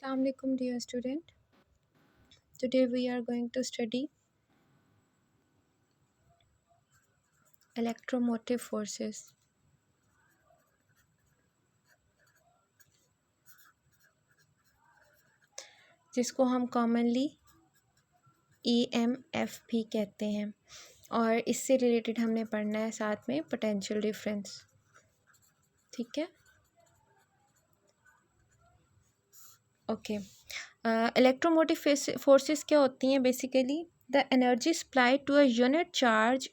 Assalamu alaikum dear student. Today we are going to study electromotive forces. जिसको हम commonly EMF भी कहते हैं और इससे रिलेटेड हमने पढ़ना है साथ में पोटेंशियल डिफरेंस। ठीक है, ओके। इलेक्ट्रोमोटिव फोर्सेस क्या होती हैं? Basically the energy supplied to a unit charge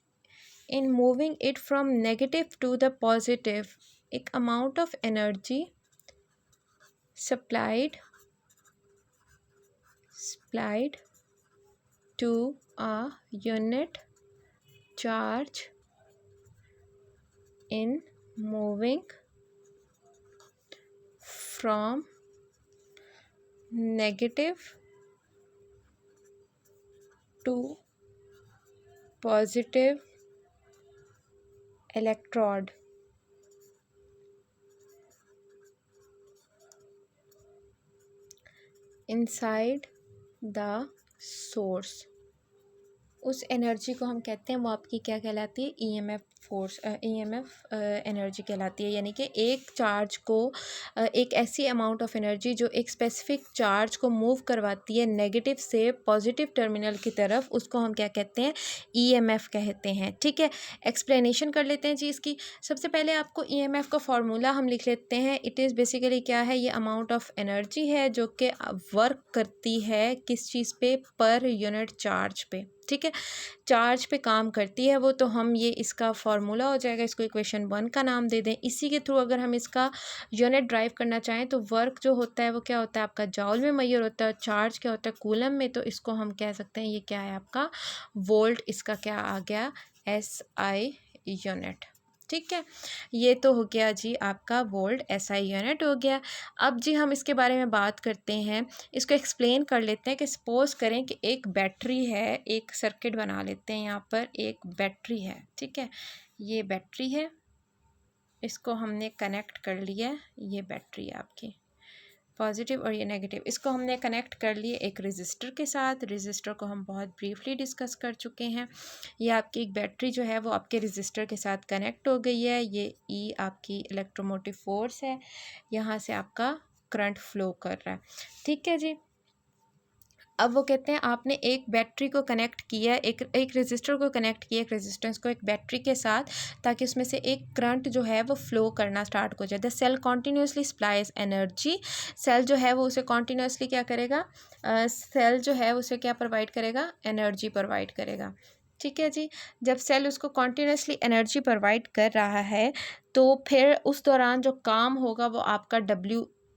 in moving it from negative to the positive, एक amount of energy supplied to a unit charge in moving from negative to positive electrode inside the source। उस energy को हम कहते हैं, वो आपकी क्या कहलाती है? ईएमएफ फोर्स, ईएमएफ एनर्जी कहलाती है। यानी कि एक चार्ज को एक ऐसी अमाउंट ऑफ एनर्जी जो एक स्पेसिफिक चार्ज को मूव करवाती है नेगेटिव से पॉजिटिव टर्मिनल की तरफ, उसको हम क्या कहते हैं? ईएमएफ कहते हैं। ठीक है, एक्सप्लेनेशन कर लेते हैं जी इसकी। सबसे पहले आपको ईएमएफ का फॉर्मूला हम लिख लेते हैं। इट इज़ बेसिकली क्या है? ये अमाउंट ऑफ एनर्जी है जो कि वर्क करती है किस चीज़ पे? पर यूनिट चार्ज पे। ठीक है, चार्ज पे काम करती है वो, तो हम ये इसका फॉर्मूला हो जाएगा, इसको इक्वेशन 1 का नाम दे दें। इसी के थ्रू अगर हम इसका यूनिट ड्राइव करना चाहें तो वर्क जो होता है वो क्या होता है? आपका जाउल में मेजर होता है। चार्ज क्या होता है? कूलम में। तो इसको हम कह सकते हैं ये क्या है? आपका वोल्ट। इसका क्या आ गया? SI unit. ठीक है, ये तो हो गया जी आपका वोल्ट, SI यूनिट हो गया। अब जी हम इसके बारे में बात करते हैं, इसको एक्सप्लेन कर लेते हैं कि सपोज करें कि एक बैटरी है, एक सर्किट बना लेते हैं। यहाँ पर एक बैटरी है। ठीक है, ये बैटरी है, इसको हमने कनेक्ट कर लिया। ये बैटरी है आपकी, पॉजिटिव और ये नेगेटिव, इसको हमने कनेक्ट कर लिए एक रेजिस्टर के साथ। रेजिस्टर को हम बहुत ब्रीफली डिस्कस कर चुके हैं। ये आपकी एक बैटरी जो है वो आपके रेजिस्टर के साथ कनेक्ट हो गई है। ये E आपकी इलेक्ट्रोमोटिव फोर्स है, यहाँ से आपका करंट फ्लो कर रहा है। ठीक है जी, अब वो कहते हैं आपने एक बैटरी को कनेक्ट किया, एक रेजिस्टर को कनेक्ट किया, एक रेजिस्टेंस को एक बैटरी के साथ, ताकि उसमें से एक करंट जो है वो फ्लो करना स्टार्ट हो जाए। The cell continuously supplies energy. Cell जो है वो उसे कॉन्टीन्यूसली क्या करेगा? सेल जो है उसे क्या प्रोवाइड करेगा? एनर्जी प्रोवाइड करेगा। ठीक है जी, जब सेल उसको कॉन्टीन्यूसली एनर्जी प्रोवाइड कर रहा है तो फिर उस दौरान जो काम होगा वो आपका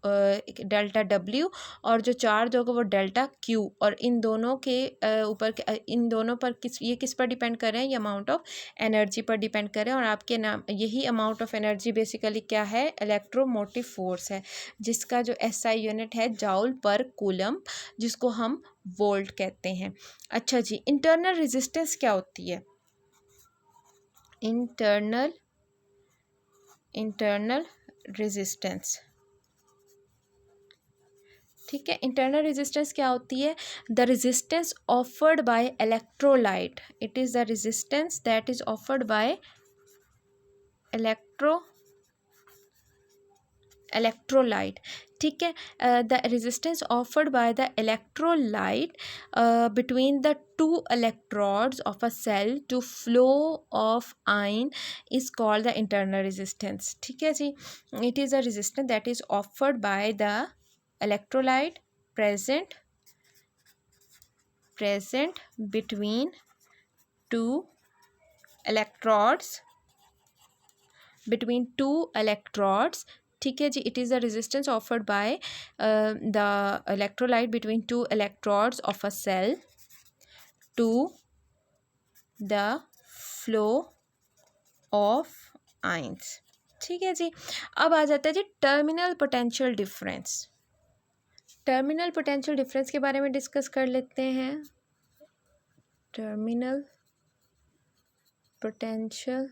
डेल्टा W, और जो चार्ज होगा वो डेल्टा Q। और इन दोनों के ऊपर इन दोनों पर किस पर डिपेंड कर रहे हैं? ये अमाउंट ऑफ एनर्जी पर डिपेंड कर रहे हैं। और आपके नाम यही अमाउंट ऑफ एनर्जी बेसिकली क्या है? इलेक्ट्रोमोटिव फोर्स है, जिसका जो SI यूनिट है जाउल पर कूलम, जिसको हम वोल्ट कहते हैं। अच्छा जी, इंटरनल रेजिस्टेंस क्या होती है? Internal resistance. ठीक है, इंटरनल रेजिस्टेंस क्या होती है? The resistance offered bye electrolyte. It is the resistance that is offered by electrolyte. ठीक है, the resistance offered by the electrolyte between the two electrodes of a cell to flow of ion is called the internal resistance। ठीक है जी, it is a resistance that is offered by the electrolyte present between two electrodes ठीक है जी, it is the resistance offered by the electrolyte between two electrodes of a cell to the flow of ions. ठीक है जी, अब आ जाता है जी terminal potential difference. Terminal potential difference के बारे में डिस्कस कर लेते हैं। Terminal potential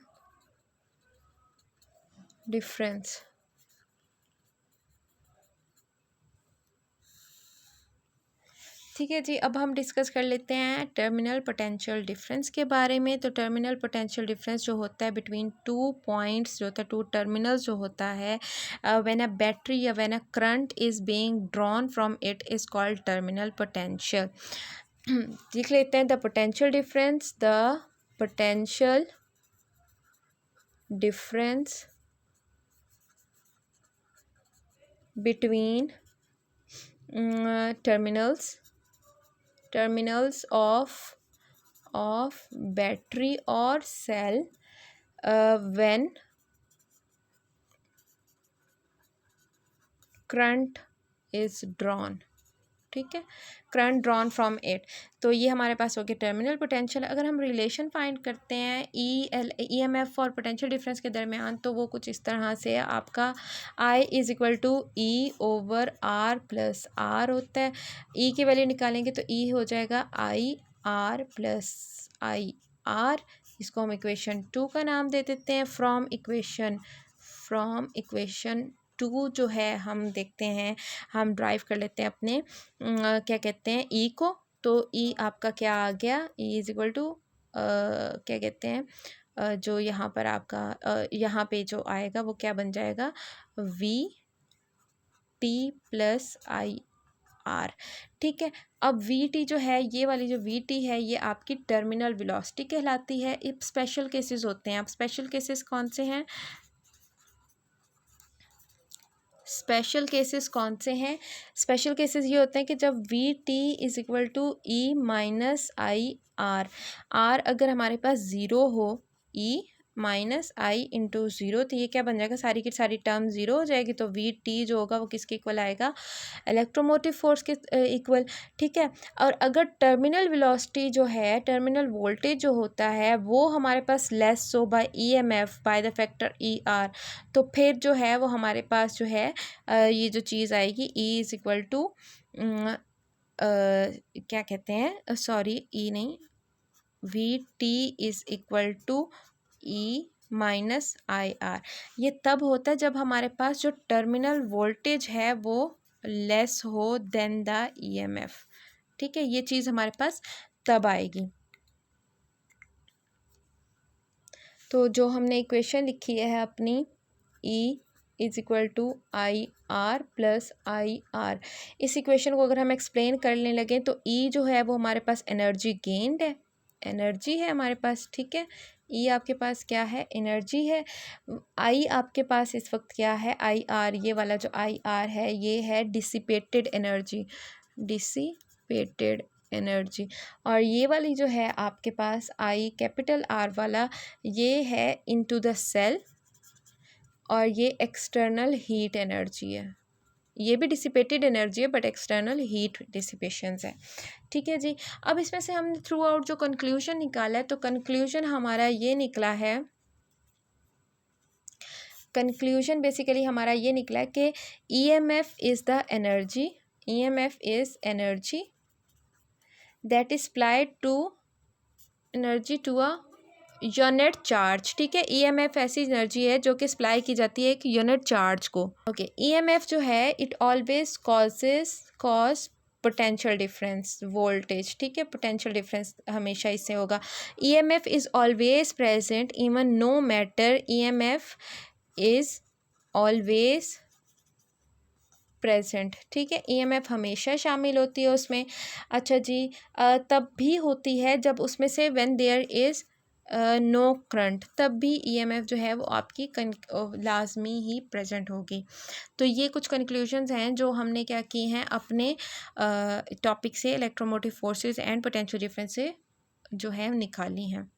difference. ठीक है जी, अब हम डिस्कस कर लेते हैं टर्मिनल पोटेंशियल डिफरेंस के बारे में। तो टर्मिनल पोटेंशियल डिफरेंस जो होता है बिटवीन टू पॉइंट्स, जो होता है टू टर्मिनल्स जो होता है, व्हेन अ बैटरी या when a current is being drawn from it is called terminal potential. देख लेते हैं the potential difference. The potential difference between terminals of battery or cell when current is drawn, ठीक है, current drawn from it. तो ये हमारे पास हो गया टर्मिनल पोटेंशियल। अगर हम रिलेशन फाइंड करते हैं EMF और पोटेंशियल डिफरेंस के दरमियान, तो वो कुछ इस तरह से आपका I is equal to E/R plus R होता है। E की वैल्यू निकालेंगे तो E हो जाएगा IR प्लस IR। इसको हम इक्वेशन 2 का नाम दे देते हैं। फ्रॉम इक्वेशन 2 जो है हम देखते हैं, हम ड्राइव कर लेते हैं अपने क्या कहते हैं E को। तो E आपका क्या आ गया, E इज़ इक्वल टू क्या कहते हैं जो यहाँ पर आपका यहाँ पे जो आएगा वो क्या बन जाएगा, VT प्लस IR। ठीक है, अब VT जो है, ये वाली जो VT है ये आपकी टर्मिनल वेलोसिटी कहलाती है। अब स्पेशल केसेस होते हैं। अब स्पेशल केसेस कौन से हैं, स्पेशल केसेस कौन से हैं? स्पेशल केसेस ये होते हैं कि जब VT is equal to E minus IR, R अगर हमारे पास ज़ीरो हो, E minus I into zero, तो ये क्या बन जाएगा, सारी की सारी टर्म ज़ीरो हो जाएगी। तो VT जो होगा वो किसके इक्वल आएगा, इलेक्ट्रोमोटिव फोर्स के इक्वल। ठीक है, और अगर टर्मिनल वेलोसिटी जो है, टर्मिनल वोल्टेज जो होता है वो हमारे पास लेस हो by EMF by the factor ER, तो फिर जो है वो हमारे पास जो है ये जो चीज़ आएगी E इज़ इक्वल टू क्या कहते हैं, सॉरी E नहीं, VT is equal to E minus IR। ये तब होता है जब हमारे पास जो टर्मिनल वोल्टेज है वो लेस हो देन द EMF। ठीक है, ये चीज़ हमारे पास तब आएगी। तो जो हमने इक्वेशन लिखी है अपनी, E is equal to IR plus IR, इस इक्वेशन को अगर हम एक्सप्लेन करने लगे तो E जो है वो हमारे पास एनर्जी गेन्ड है, एनर्जी है हमारे पास। ठीक है, E आपके पास क्या है, एनर्जी है। I आपके पास इस वक्त क्या है, IR, ये वाला जो IR है ये है डिसिपेटेड एनर्जी, डिसिपेटेड एनर्जी। और ये वाली जो है आपके पास I कैपिटल R वाला, ये है इनटू द सेल, और ये एक्सटर्नल हीट एनर्जी है। ये भी डिसिपेटेड एनर्जी है बट एक्सटर्नल हीट डिसिपेशंस है। ठीक है जी, अब इसमें से हमने थ्रू आउट जो कंक्लूजन निकाला है, तो कंक्लूजन हमारा ये निकला है, कंक्लूजन बेसिकली हमारा ये निकला है कि EMF is the energy, EMF is energy that is applied to energy to a unit charge. ठीक है, EMF ऐसी एनर्जी है जो कि सप्लाई की जाती है एक यूनिट चार्ज को। ओके, EMF जो है it always cause potential difference voltage. ठीक है, पोटेंशियल डिफरेंस हमेशा इससे होगा। EMF is always present even know matter, EMF is always present. ठीक है, EMF हमेशा शामिल होती है उसमें। अच्छा जी, तब भी होती है जब उसमें से when there is no current, तब भी EMF जो है वो आपकी लाजमी ही प्रेजेंट होगी। तो ये कुछ कंक्लूजन्स हैं जो हमने क्या की हैं अपने टॉपिक से, electromotive forces and potential difference से जो है निकाली हैं।